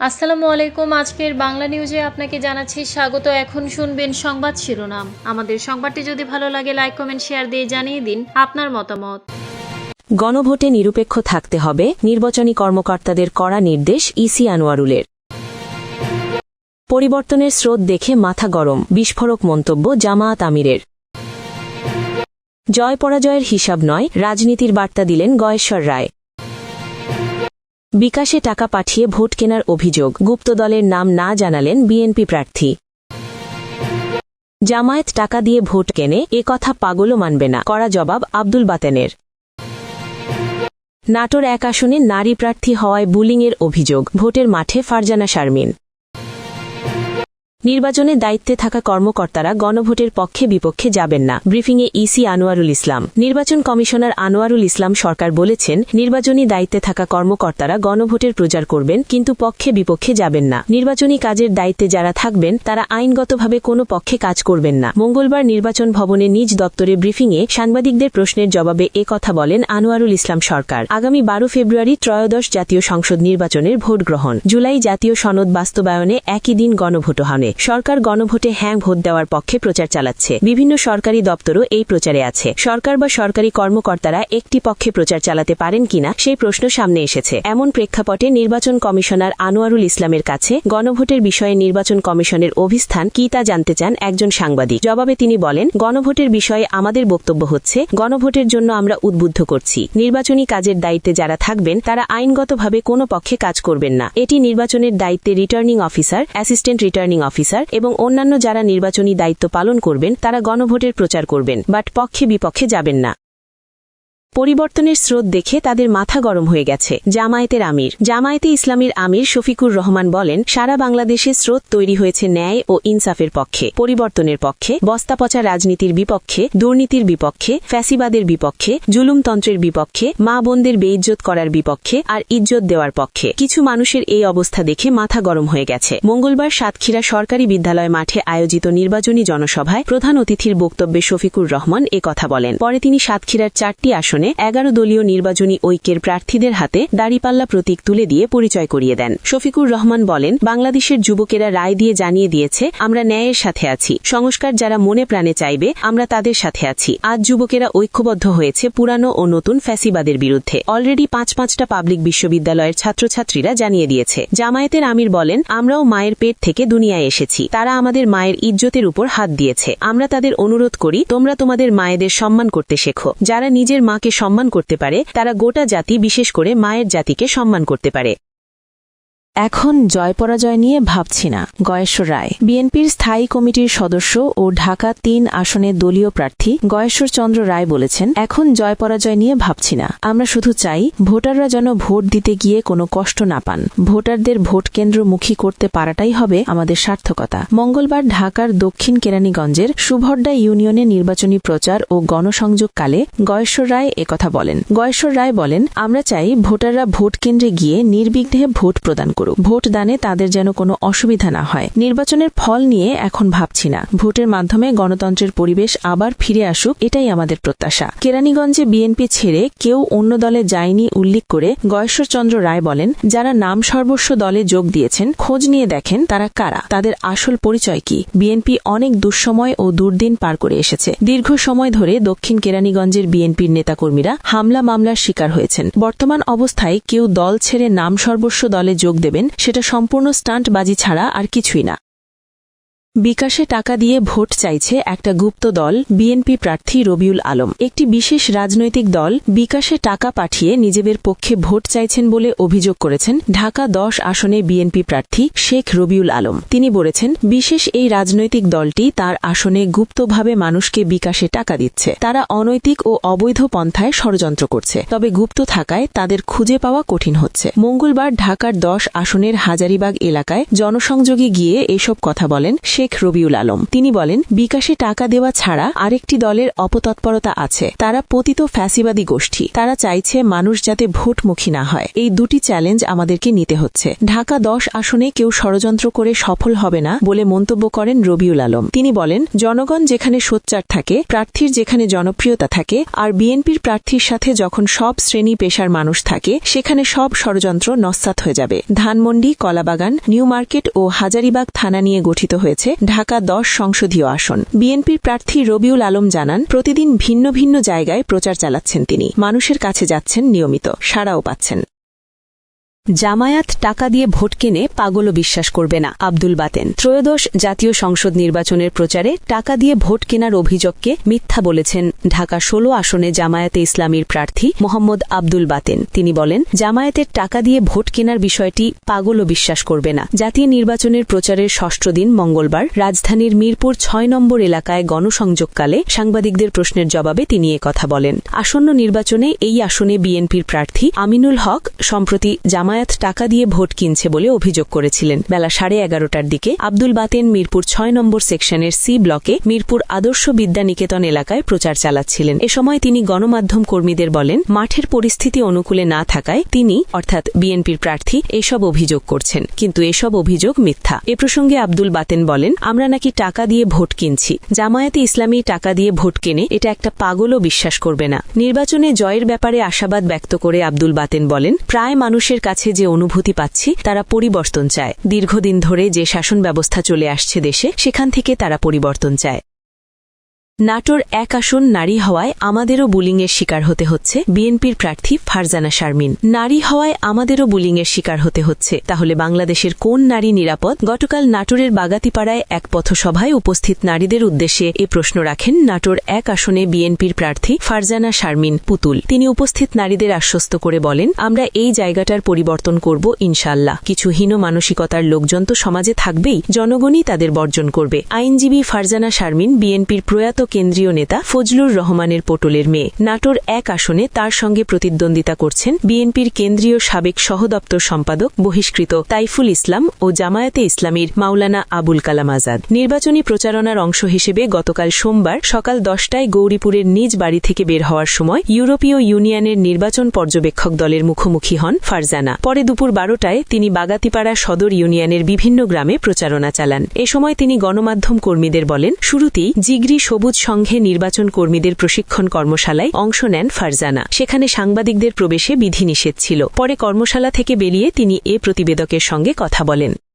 আসসালামু আলাইকুম। আজকের বাংলা নিউজে আপনাকে জানাচ্ছি স্বাগত। এখন শুনবেন সংবাদ শিরোনাম। আমাদের সংবাদটি যদি ভালো লাগে লাইক কমেন্ট শেয়ার দিয়ে জানিয়ে দিন আপনার মতামত। গণভোটে নিরপেক্ষ থাকতে হবে, নির্বাচনী কর্মকর্তাদের কড়া নির্দেশ ইসি আনোয়ারুলের। পরিবর্তনের স্রোত দেখে মাথা গরম, বিস্ফোরক মন্তব্য জামায়াত আমিরের। জয় পরাজয়ের হিসাব নয়, রাজনীতির বার্তা দিলেন গয়েশ্বর রায়। বিকাশে টাকা পাঠিয়ে ভোট কেনার অভিযোগ, গুপ্তদলের নাম না জানালেন বিএনপি প্রার্থী। জামায়াত টাকা দিয়ে ভোট কেনে, এ কথা পাগলও মানবে না, কড়া জবাব আব্দুল বাতেনের। নাটোর ১ আসনে নারী প্রার্থী হওয়ায় বুলিংয়ের অভিযোগ, ভোটের মাঠে ফারজানা শারমিন। নির্বাচনে দায়িত্বে থাকা কর্মকর্তারা গণভোটের পক্ষে বিপক্ষে যাবেন না, ব্রিফিংয়ে ইসি আনোয়ারুল ইসলাম। নির্বাচন কমিশনার আনোয়ারুল ইসলাম সরকার বলেছেন, নির্বাচনী দায়িত্বে থাকা কর্মকর্তারা গণভোটের প্রচার করবেন, কিন্তু পক্ষে বিপক্ষে যাবেন না। নির্বাচনী কাজের দায়িত্বে যারা থাকবেন তারা আইনগতভাবে কোনো পক্ষে কাজ করবেন না। মঙ্গলবার নির্বাচন ভবনে নিজ দপ্তরে ব্রিফিংয়ে সাংবাদিকদের প্রশ্নের জবাবে এ কথা বলেন আনোয়ারুল ইসলাম সরকার। আগামী ১২ ফেব্রুয়ারি ত্রয়োদশ জাতীয় সংসদ নির্বাচনের ভোট গ্রহণ, জুলাই জাতীয় সনদ বাস্তবায়নে একই দিন গণভোট হবে। সরকার গণভোটে হ্যাঁ ভোট দেওয়ার পক্ষে প্রচার চালাচ্ছে। বিভিন্ন সরকারি দপ্তরও এই প্রচারে আছে। সরকার বা সরকারি কর্মকর্তারা একটি পক্ষে প্রচার চালাতে পারেন কিনা সেই প্রশ্ন সামনে এসেছে। এমন প্রেক্ষাপটে নির্বাচন কমিশনার আনোয়ারুল ইসলামের কাছে গণভোটের বিষয়ে নির্বাচন কমিশনের অভিস্থান কি তা জানতে চান একজন সাংবাদিক। জবাবে তিনি বলেন, গণভোটের বিষয়ে আমাদের বক্তব্য হচ্ছে, গণভোটের জন্য আমরা উদ্বুদ্ধ করছি। নির্বাচনী কাজের দায়িত্বে যারা থাকবেন তারা আইনগতভাবে কোনো পক্ষে কাজ করবেন না। এটি নির্বাচনের দায়িত্বে returning officer, assistant returning officer এবং অন্যান্য যারা নির্বাচনী দায়িত্ব পালন করবেন তারা গণভোটের প্রচার করবেন, বাট পক্ষে বিপক্ষে যাবেন না। পরিবর্তনের স্রোত দেখে তাদের মাথা গরম হয়ে গেছে। জামায়াতের আমির, জামায়াতে ইসলামীর আমির শফিকুর রহমান বলেন, সারা বাংলাদেশে স্রোত তৈরি হয়েছে ন্যায় ও ইনসাফের পক্ষে, পরিবর্তনের পক্ষে, বস্তাপচা রাজনীতির বিপক্ষে, দুর্নীতির বিপক্ষে, ফ্যাসিবাদের বিপক্ষে, জুলুমতন্ত্রের বিপক্ষে, মা বোনদের বেইজ্জত করার বিপক্ষে আর ইজ্জত দেওয়ার পক্ষে। কিছু মানুষের এই অবস্থা দেখে মাথা গরম হয়ে গেছে। মঙ্গলবার সাতক্ষীরা সরকারি বিদ্যালয় মাঠে আয়োজিত নির্বাচনী জনসভায় প্রধান অতিথির বক্তব্যে শফিকুর রহমান এ কথা বলেন। পরে তিনি সাতক্ষীরার ৪টি আসনে ১১ দলীয় নির্বাচনী ঐক্যের প্রার্থীদের হাতে দাড়িপাল্লা প্রতীক তুলে দিয়ে পরিচয় করিয়ে দেন। শফিকুর রহমান বলেন, বাংলাদেশের যুবকেরা রায় দিয়ে জানিয়ে দিয়েছে, আমরা ন্যায়ের সাথে আছি। সংস্কার যারা মনে প্রাণে চাইবে আমরা তাদের সাথে আছি। আজ যুবকেরা ঐক্যবদ্ধ হয়েছে পুরানো ও নতুন ফ্যাসিবাদের বিরুদ্ধে। অলরেডি ৫টা পাবলিক বিশ্ববিদ্যালয়ের ছাত্রছাত্রীরা জানিয়ে দিয়েছে। জামায়াতের আমির বলেন, আমরাও মায়ের পেট থেকে দুনিয়ায় এসেছি। তারা আমাদের মায়ের ইজ্জতের উপর হাত দিয়েছে। আমরা তাদের অনুরোধ করি, তোমরা তোমাদের মায়েদের সম্মান করতে শেখো। যারা নিজের মাকে সম্মান করতে পারে তারা গোটা জাতি, বিশেষ করে মায়ের জাতিকে সম্মান করতে পারে। এখন জয় পরাজয় নিয়ে ভাবছি না, গয়েশ্বর রায়। বিএনপির স্থায়ী কমিটির সদস্য ও ঢাকা ৩ আসনের দলীয় প্রার্থী গয়েশ্বর চন্দ্র রায় বলেছেন, এখন জয় পরাজয় নিয়ে ভাবছি না। আমরা শুধু চাই ভোটাররা যেন ভোট দিতে গিয়ে কোনো কষ্ট না পান। ভোটারদের ভোট কেন্দ্রমুখী করতে পারাটাই হবে আমাদের সার্থকতা। মঙ্গলবার ঢাকার দক্ষিণ কেরানীগঞ্জের সুভদ্রা ইউনিয়নে নির্বাচনী প্রচার ও গণসংযোগকালে গয়েশ্বর রায় একথা বলেন। গয়েশ্বর রায় বলেন, আমরা চাই ভোটাররা ভোট কেন্দ্রে গিয়ে নির্বিঘ্নে ভোট প্রদান করুক। ভোট দানে তাদের যেন কোনো অসুবিধা না হয়। নির্বাচনের ফল নিয়ে এখন ভাবছি না। ভোটের মাধ্যমে গণতন্ত্রের পরিবেশ আবার ফিরে আসুক, এটাই আমাদের প্রত্যাশা। কেরানীগঞ্জে বিএনপি ছেড়ে কেউ অন্য দলে যায়নি উল্লেখ করে গয়েশ্বর চন্দ্র রায় বলেন, যারা নাম সর্বস্ব দলে যোগ দিয়েছেন খোঁজ নিয়ে দেখেন তারা কারা, তাদের আসল পরিচয় কি। বিএনপি অনেক দুঃসময় ও দুর্দিন পার করে এসেছে। দীর্ঘ সময় ধরে দক্ষিণ কেরানীগঞ্জের বিএনপির নেতাকর্মীরা হামলা মামলার শিকার হয়েছেন। বর্তমান অবস্থায় কেউ দল ছেড়ে নাম সর্বস্ব দলে যোগ দেবেন সেটা সম্পূর্ণ স্টান্টবাজি ছাড়া আর কিছুই না। বিকাশে টাকা দিয়ে ভোট চাইছে একটা গুপ্ত দল, বিএনপি প্রার্থী রবিউল আলম। একটি বিশেষ রাজনৈতিক দল বিকাশে টাকা পাঠিয়ে নিজেদের পক্ষে ভোট চাইছেন বলে অভিযোগ করেছেন ঢাকা ১০ আসনে বিএনপি প্রার্থী শেখ রবিউল আলম। তিনি বলেছেন, বিশেষ এই রাজনৈতিক দলটি তার আসনে গুপ্তভাবে মানুষকে বিকাশে টাকা দিচ্ছে। তারা অনৈতিক ও অবৈধ পন্থায় ষড়যন্ত্র করছে, তবে গুপ্ত থাকায় তাদের খুঁজে পাওয়া কঠিন হচ্ছে। মঙ্গলবার ঢাকার ১০ আসনের হাজারীবাগ এলাকায় জনসংযোগে গিয়ে এসব কথা বলেন শেখ শেখ রবিউল আলম। তিনি বলেন, বিকাশে টাকা দেওয়া ছাড়া আরেকটি দলের অপতৎপরতা আছে। তারা পতিত ফ্যাসিবাদী গোষ্ঠী। তারা চাইছে মানুষ যাতে ভোটমুখী না হয়। এই দুটি চ্যালেঞ্জ আমাদেরকে নিতে হচ্ছে। ঢাকা 10 আসনে কেউ ষড়যন্ত্র করে সফল হবে না বলে মন্তব্য করেন রবিউল আলম। তিনি বলেন, জনগণ যেখানে সোচ্চার থাকে, প্রার্থীর যেখানে জনপ্রিয়তা থাকে, আর বিএনপির প্রার্থীর সাথে যখন সব শ্রেণী পেশার মানুষ থাকে, সেখানে সব ষড়যন্ত্র নস্যাৎ হয়ে যাবে। ধানমন্ডি, কলাবাগান, নিউ মার্কেট ও হাজারীবাগ থানা নিয়ে গঠিত হয়েছে ঢাকা 10 সংসদীয় আসন। বিএনপির প্রার্থী রবিউল আলম জানান, প্রতিদিন ভিন্ন ভিন্ন জায়গায় প্রচার চালাচ্ছেন তিনি। মানুষের কাছে যাচ্ছেন নিয়মিত, সাড়াও পাচ্ছেন। জামায়াত টাকা দিয়ে ভোট কেনে পাগলও বিশ্বাস করবে না, আব্দুল বাতেন। ত্রয়োদশ জাতীয় সংসদ নির্বাচনের প্রচারে টাকা দিয়ে ভোট কেনার অভিযোগকে মিথ্যা বলেছেন ঢাকা 16 আসনে জামায়াতে ইসলামীর প্রার্থী মোহাম্মদ আব্দুল বাতেন। তিনি বলেন, জামায়াতের টাকা দিয়ে ভোট কেনার বিষয়টি পাগলও বিশ্বাস করবে না। জাতীয় নির্বাচনের প্রচারের 6ষ্ঠ দিন মঙ্গলবার রাজধানীর মিরপুর 6 নম্বর এলাকায় গণসংযোগকালে সাংবাদিকদের প্রশ্নের জবাবে তিনি কথা বলেন। আসন্ন নির্বাচনে এই আসনে বিএনপির প্রার্থী আমিনুল হক সম্প্রতি জামায়াত টাকা দিয়ে ভোট কিনছে বলে অভিযোগ করেছিলেন। বেলা 11:30টার দিকে আব্দুল বাতেন মিরপুর 6 নম্বর সেকশনের সি ব্লকে মিরপুর আদর্শ বিদ্যানিকেতন এলাকায় প্রচার চালাচ্ছিলেন। এ সময় তিনি গণমাধ্যম কর্মীদের বলেন, মাঠের পরিস্থিতি অনুকূলে না থাকায় তিনি অর্থাৎ বিএনপির প্রার্থী এসব অভিযোগ করছেন, কিন্তু এসব অভিযোগ মিথ্যা। এ প্রসঙ্গে আব্দুল বাতেন বলেন, আমরা নাকি টাকা দিয়ে ভোট কিনছি। জামায়াতে ইসলামী টাকা দিয়ে ভোট কেনে, এটা একটা পাগলও বিশ্বাস করবে না। নির্বাচনে জয়ের ব্যাপারে আশাবাদ ব্যক্ত করে আব্দুল বাতেন বলেন, প্রায় মানুষের কাছে যে অনুভূতি পাচ্ছি, তারা পরিবর্তন চায়। দীর্ঘদিন ধরে যে শাসন ব্যবস্থা চলে আসছে দেশে, সেখান থেকে তারা পরিবর্তন চায়। নাটোর 1 আসন নারী হওয়ায় আমাদেরও বুলিংয়ের শিকার হতে হচ্ছে, বিএনপির প্রার্থী ফারজানা শারমিন। নারী হওয়ায় আমাদেরও বুলিংয়ের শিকার হতে হচ্ছে, তাহলে বাংলাদেশের কোন নারী নিরাপদ? গতকাল নাটোরের বাগাতিপাড়ায় এক পথসভায় উপস্থিত নারীদের উদ্দেশ্যে এ প্রশ্ন রাখেন নাটোর 1 আসনে বিএনপির প্রার্থী ফারজানা শারমিন পুতুল। তিনি উপস্থিত নারীদের আশ্বস্ত করে বলেন, আমরা এই জায়গাটার পরিবর্তন করব ইনশাআল্লাহ। কিছু হীন মানসিকতার লোকজন তো সমাজে থাকবেই, জনগণই তাদের বর্জন করবে। আইনজীবী ফারজানা শারমিন বিএনপির প্রয়াত কেন্দ্রীয় নেতা ফজলুর রহমানের পোটলের মেয়ে। নাটোর 1 আসনে তার সঙ্গে প্রতিদ্বন্দ্বিতা করছেন বিএনপির কেন্দ্রীয় সাবেক সহদপ্তর সম্পাদক বহিষ্কৃত তাইফুল ইসলাম ও জামায়াতে ইসলামীর মাওলানা আবুল কালাম আজাদ। নির্বাচনী প্রচারণার অংশ হিসেবে গতকাল সোমবার সকাল 10টায় গৌরীপুরের নিজ বাড়ি থেকে বের হওয়ার সময় ইউরোপীয় ইউনিয়নের নির্বাচন পর্যবেক্ষক দলের মুখোমুখি হন ফারজানা। পরে দুপুর 12টায় তিনি বাগাতিপাড়া সদর ইউনিয়নের বিভিন্ন গ্রামে প্রচারণা চালান। এ সময় তিনি গণমাধ্যম কর্মীদের বলেন, শুরুতেই জিগরি সবুজ সংঘে নির্বাচন কর্মীদের প্রশিক্ষণ কর্মশালায় অংশ নেন ফারজানা। সেখানে সাংবাদিকদের প্রবেশে বিধিনিষেধ ছিল। পরে কর্মশালা থেকে বেরিয়ে তিনি এ প্রতিবেদকের সঙ্গে কথা বলেন।